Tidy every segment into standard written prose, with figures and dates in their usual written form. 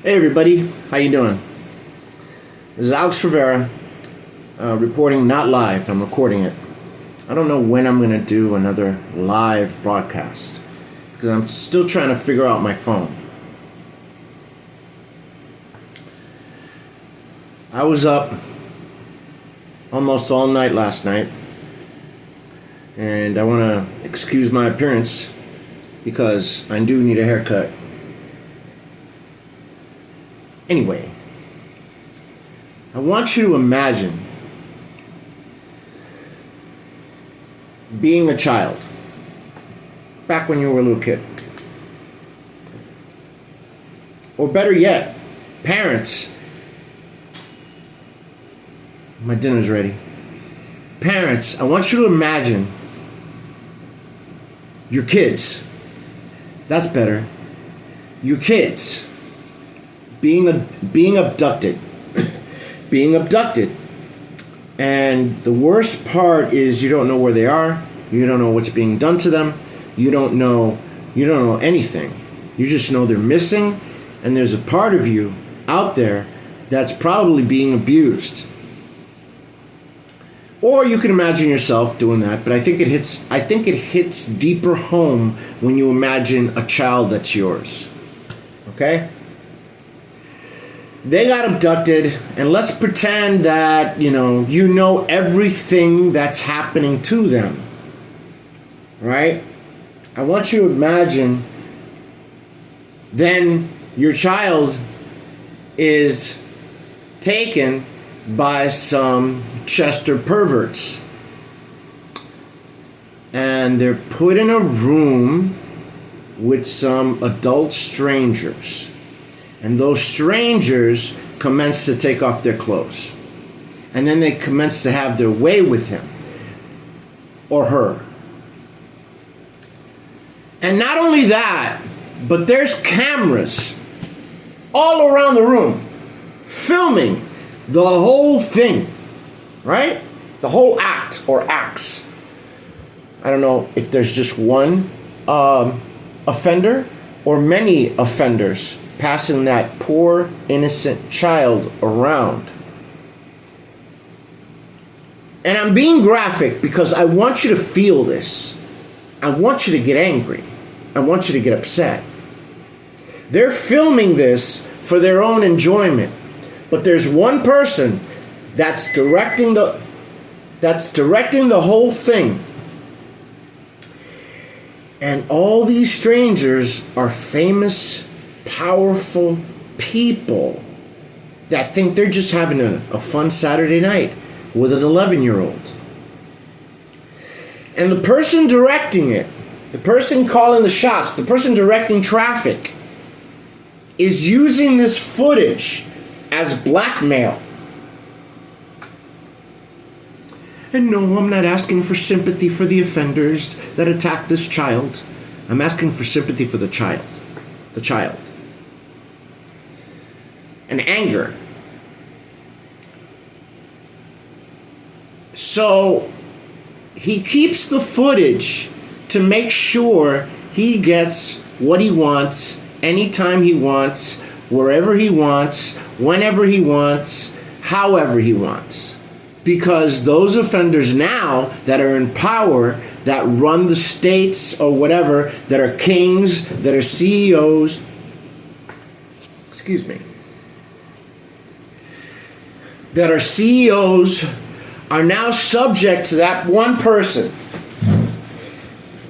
Hey everybody, how you doing? This is Alex Rivera, reporting not live, I'm recording it. I don't know when I'm going to do another live broadcast because I'm still trying to figure out my phone. I was up almost all night last night, and I want to excuse my appearance because I do need a haircut. Anyway, I want you to imagine being a child back when you were a little kid. Or better yet, parents. My dinner's ready. Parents, I want you to imagine your kids. That's better. Your kids being abducted. Being abducted. And the worst part is you don't know where they are. You don't know what's being done to them. You don't know anything. You just know they're missing, and there's a part of you out there that's probably being abused. Or you can imagine yourself doing that, but I think it hits deeper home when you imagine a child that's yours. Okay? They got abducted, and let's pretend that, you know everything that's happening to them. Right? I want you to imagine then your child is taken by some Chester perverts. And they're put in a room with some adult strangers. And those strangers commence to take off their clothes. And then they commence to have their way with him or her. And not only that, but there's cameras all around the room filming the whole thing, right? The whole act or acts. I don't know if there's just one offender or many offenders passing that poor, innocent child around. And I'm being graphic because I want you to feel this. I want you to get angry. I want you to get upset. They're filming this for their own enjoyment. But there's one person that's directing the whole thing. And all these strangers are famous, powerful people that think they're just having a fun Saturday night with an 11-year-old. And the person directing it, the person calling the shots, the person directing traffic, is using this footage as blackmail. And no, I'm not asking for sympathy for the offenders that attacked this child. I'm asking for sympathy for the child. The child. And anger. So he keeps the footage to make sure he gets what he wants, anytime he wants, wherever he wants, whenever he wants, however he wants. Because those offenders now that are in power, that run the states or whatever, that are kings, that are CEOs, that are CEOs, are now subject to that one person.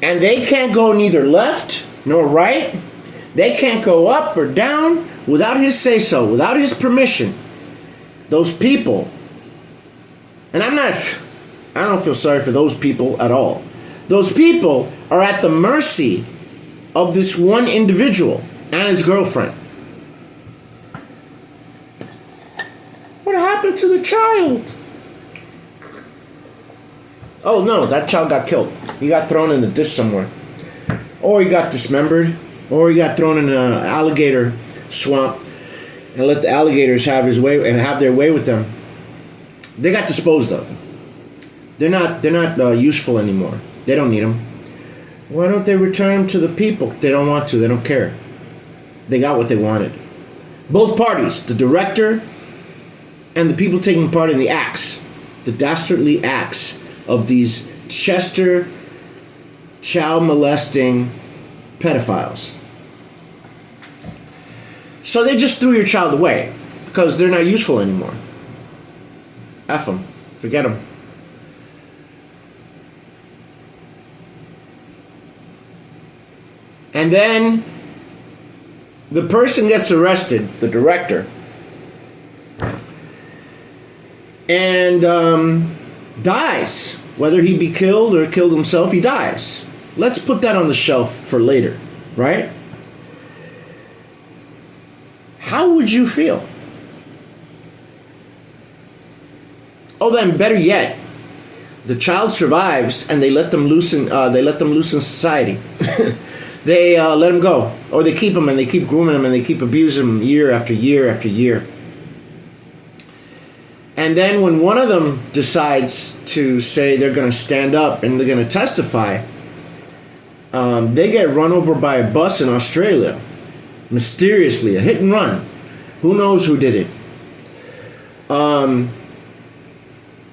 And they can't go neither left nor right. They can't go up or down without his say-so, without his permission. Those people, and I don't feel sorry for those people at all. Those people are at the mercy of this one individual and his girlfriend. What happened to the child? Oh no, that child got killed. He got thrown in the ditch somewhere. Or he got dismembered. Or he got thrown in an alligator swamp and let the alligators have their way with them. They got disposed of. They're not useful anymore. They don't need them. Why don't they return them to the people? They don't want to. They don't care. They got what they wanted. Both parties, the director and the people taking part in the acts, the dastardly acts of these Chester child molesting pedophiles. So they just threw your child away because they're not useful anymore. F them. Forget them. And then the person gets arrested, the director, and dies. Whether he be killed or killed himself, he dies. Let's put that on the shelf for later, right? How would you feel? Oh, then better yet, the child survives and they let them loose in. They let them loose in society. They let him go, or they keep him and they keep grooming him and they keep abusing him year after year after year. And then when one of them decides to say they're going to stand up and they're going to testify, they get run over by a bus in Australia, mysteriously, a hit and run. Who knows who did it? And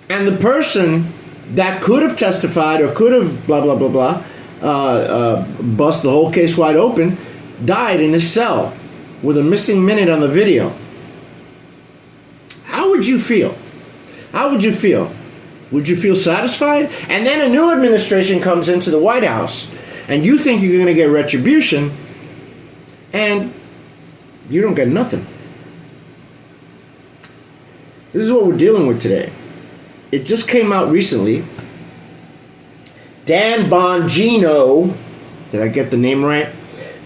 the person that could have testified or could have blah blah blah blah. Bust the whole case wide open, died in his cell with a missing minute on the video. How would you feel? How would you feel? Would you feel satisfied? And then a new administration comes into the White House and you think you're going to get retribution and you don't get nothing. This is what we're dealing with today. It just came out recently. Dan Bongino, did I get the name right?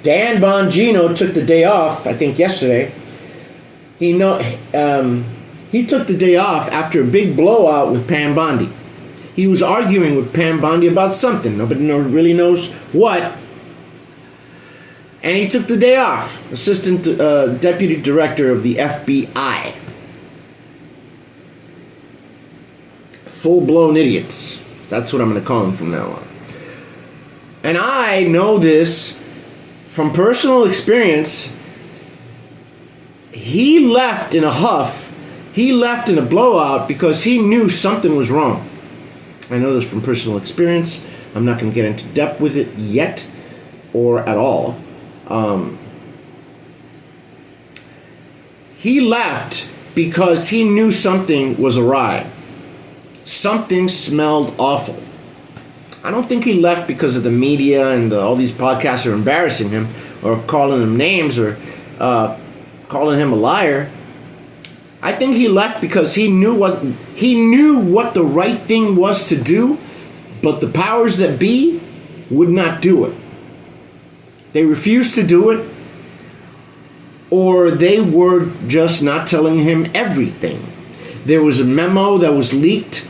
Dan Bongino took the day off, I think yesterday. He took the day off after a big blowout with Pam Bondi. He was arguing with Pam Bondi about something. Nobody really knows what. And he took the day off. Assistant Deputy Director of the FBI. Full-blown idiots. That's what I'm going to call him from now on. And I know this from personal experience. He left in a huff. He left in a blowout because he knew something was wrong. I know this from personal experience. I'm not going to get into depth with it yet or at all. He left because he knew something was awry. Something smelled awful. I don't think he left because of the media and all these podcasts are embarrassing him or calling him names or calling him a liar. I think he left because he knew what the right thing was to do, but the powers that be would not do it. They refused to do it, or they were just not telling him everything. There was a memo that was leaked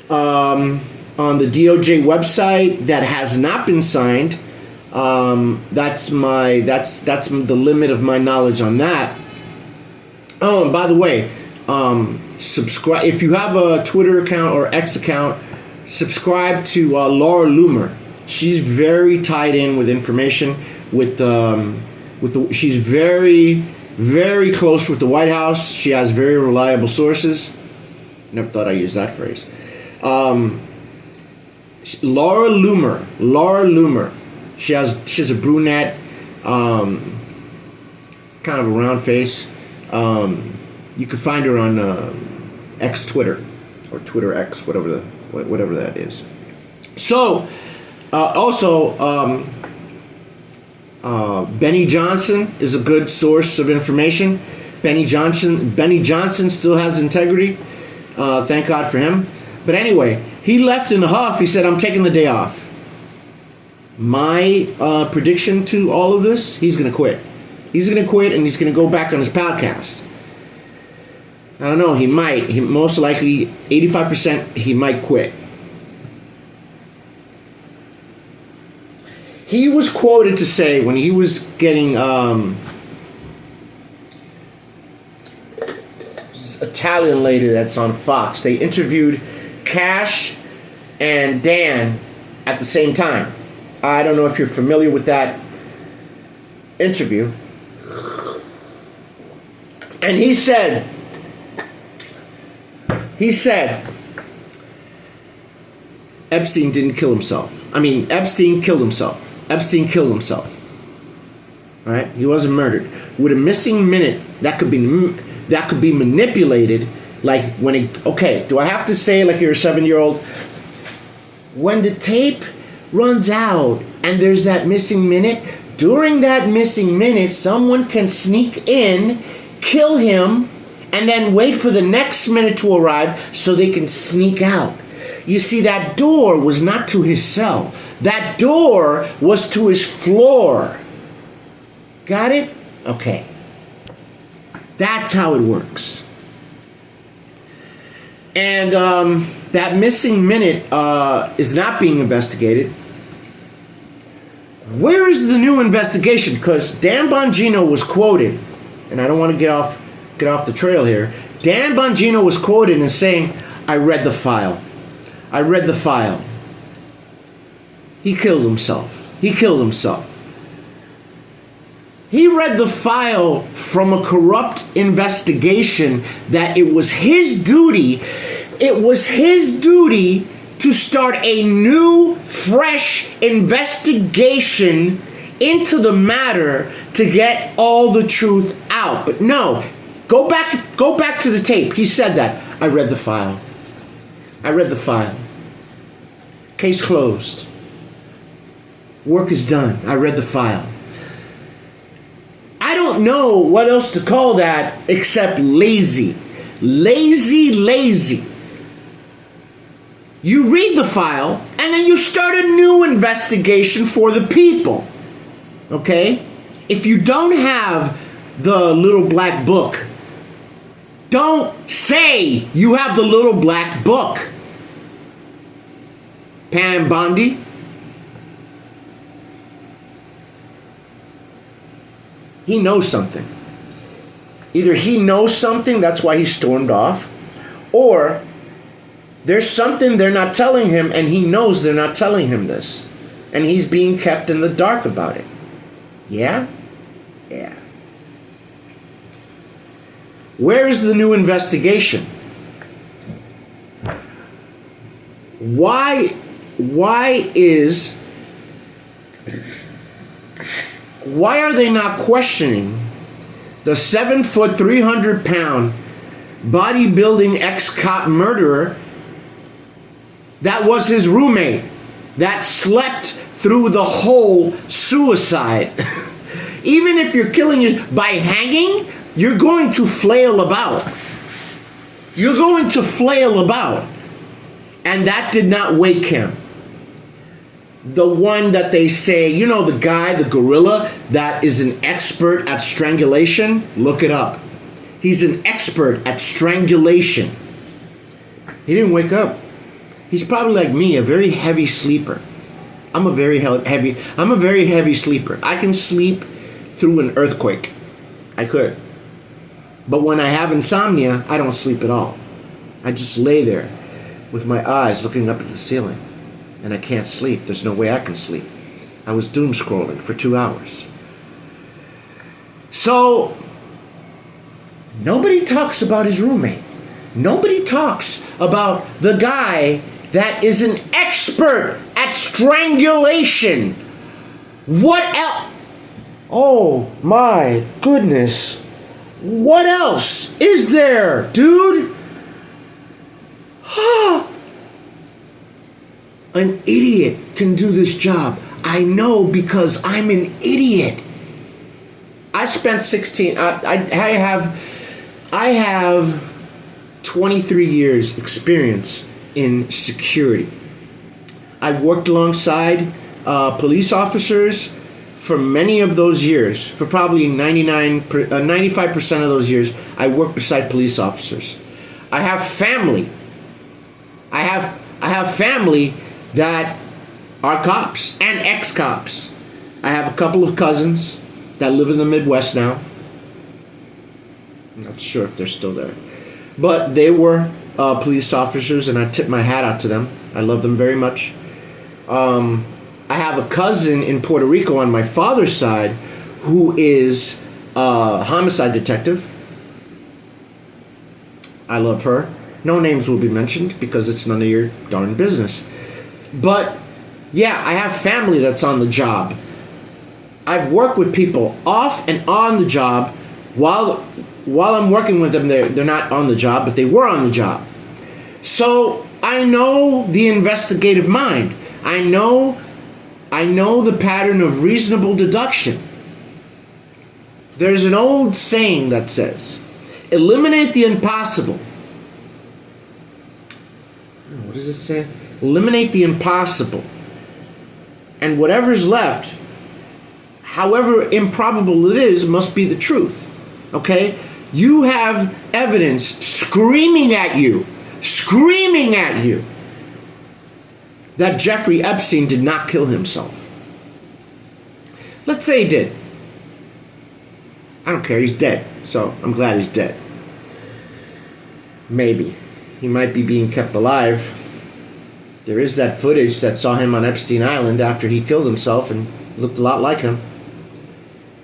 on the DOJ website that has not been signed. That's the limit of my knowledge on that. Oh, and by the way, subscribe if you have a Twitter account or X account. Subscribe to Laura Loomer. She's very tied in with information she's very, very close with the White House. She has very reliable sources. Never thought I'd use that phrase. Laura Loomer. She's a brunette, kind of a round face. You can find her on X Twitter or Twitter X, whatever that is. So, also, Benny Johnson is a good source of information. Benny Johnson still has integrity. Thank God for him. But anyway, he left in a huff. He said, I'm taking the day off. My prediction to all of this, he's going to quit. He's going to quit and he's going to go back on his podcast. I don't know, he might. He most likely, 85%, he might quit. He was quoted to say when he was getting Italian lady that's on Fox. They interviewed Cash and Dan at the same time. I don't know if you're familiar with that interview. And he said, Epstein didn't kill himself. Epstein killed himself. Epstein killed himself. Right? He wasn't murdered. With a missing minute, that could be manipulated. Like when he, okay, do I have to say like you're a 7-year-old? When the tape runs out and there's that missing minute, during that missing minute, someone can sneak in, kill him, and then wait for the next minute to arrive so they can sneak out. You see, that door was not to his cell. That door was to his floor. Got it? Okay. That's how it works. And that missing minute is not being investigated. Where is the new investigation? Because Dan Bongino was quoted, and I don't want to get off the trail here. Dan Bongino was quoted as saying, I read the file. I read the file. He killed himself. He killed himself. He read the file from a corrupt investigation that it was his duty to start a new, fresh investigation into the matter to get all the truth out. But no, go back to the tape. He said that. I read the file. I read the file. Case closed. Work is done. I read the file. I don't know what else to call that except lazy. Lazy. You read the file and then you start a new investigation for the people. Okay? If you don't have the little black book, don't say you have the little black book. Pam Bondi. He knows something. Either he knows something, that's why he stormed off, or there's something they're not telling him and he knows they're not telling him this. And he's being kept in the dark about it. Yeah? Yeah. Where is the new investigation? Why are they not questioning the 7-foot, 300-pound bodybuilding ex-cop murderer that was his roommate, that slept through the whole suicide? Even if you're killing you by hanging, you're going to flail about. You're going to flail about. And that did not wake him. The one that they say, you know, the guy, the gorilla, that is an expert at strangulation, look it up. He's an expert at strangulation. He didn't wake up. He's probably like me, a very heavy sleeper. I'm a very heavy sleeper. I can sleep through an earthquake. I could. But when I have insomnia, I don't sleep at all. I just lay there with my eyes looking up at the ceiling. And I can't sleep. There's no way I can sleep. I was doom scrolling for 2 hours. So, nobody talks about his roommate. Nobody talks about the guy that is an expert at strangulation. What else? Oh my goodness. What else is there, dude? An idiot can do this job. I know because I'm an idiot. I spent 16. I have 23 years experience in security. I worked alongside police officers for many of those years. For probably 95% of those years, I worked beside police officers. I have family. I have family that are cops and ex-cops. I have a couple of cousins that live in the Midwest now. I'm not sure if they're still there. But they were police officers, and I tip my hat out to them. I love them very much. I have a cousin in Puerto Rico on my father's side who is a homicide detective. I love her. No names will be mentioned because it's none of your darn business. But yeah, I have family that's on the job. I've worked with people off and on the job. While I'm working with them, they're not on the job, but they were on the job. So I know the investigative mind. I know the pattern of reasonable deduction. There's an old saying that says, eliminate the impossible. What does it say? Eliminate the impossible. And whatever's left, however improbable it is, must be the truth. Okay? You have evidence screaming at you that Jeffrey Epstein did not kill himself. Let's say he did. I don't care, he's dead. So I'm glad he's dead. Maybe. He might be being kept alive. There is that footage that saw him on Epstein Island after he killed himself and looked a lot like him.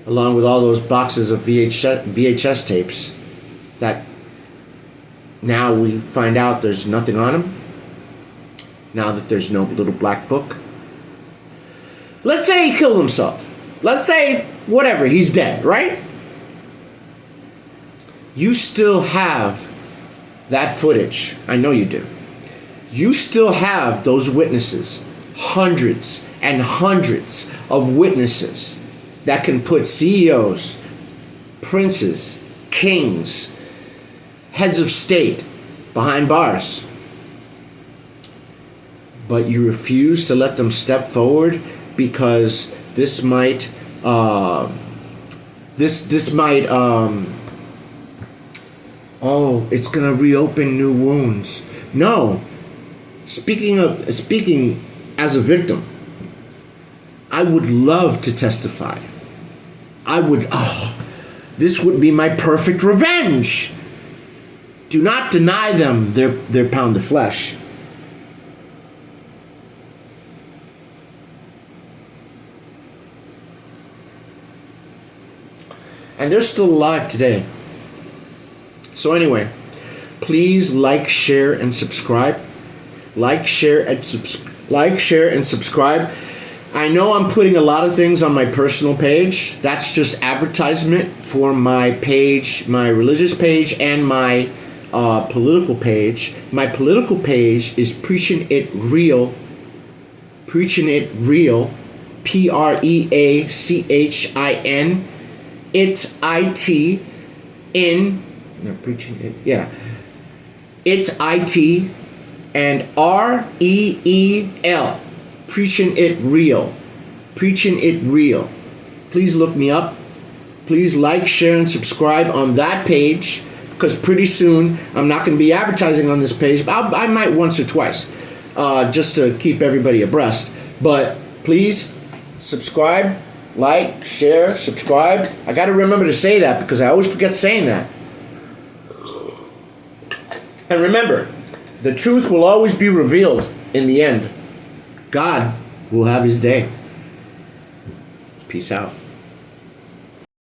Along with all those boxes of VHS tapes that now we find out there's nothing on them. Now that there's no little black book. Let's say he killed himself. Let's say, whatever, he's dead, right? You still have that footage. I know you do. You still have those witnesses. Hundreds and hundreds of witnesses that can put CEOs, princes, kings, heads of state behind bars. But you refuse to let them step forward because this might it's gonna reopen new wounds. No. Speaking as a victim, I would love to testify. This would be my perfect revenge. Do not deny them their pound of flesh. And they're still alive today. So anyway, please like, share, and subscribe. Like, share, and subscribe. I know I'm putting a lot of things on my personal page. That's just advertisement for my page, my religious page, and my political page. My political page is Preaching It Real. Preaching It Real. PREACHIN. It IT in. No, preaching it. Yeah. It IT and REEL. Preaching It Real. Preaching It Real. Please look me up. Please like, share, and subscribe on that page because pretty soon I'm not going to be advertising on this page. I might once or twice just to keep everybody abreast. But please subscribe, like, share, subscribe. I got to remember to say that because I always forget saying that. And remember, the truth will always be revealed in the end. God will have his day. Peace out.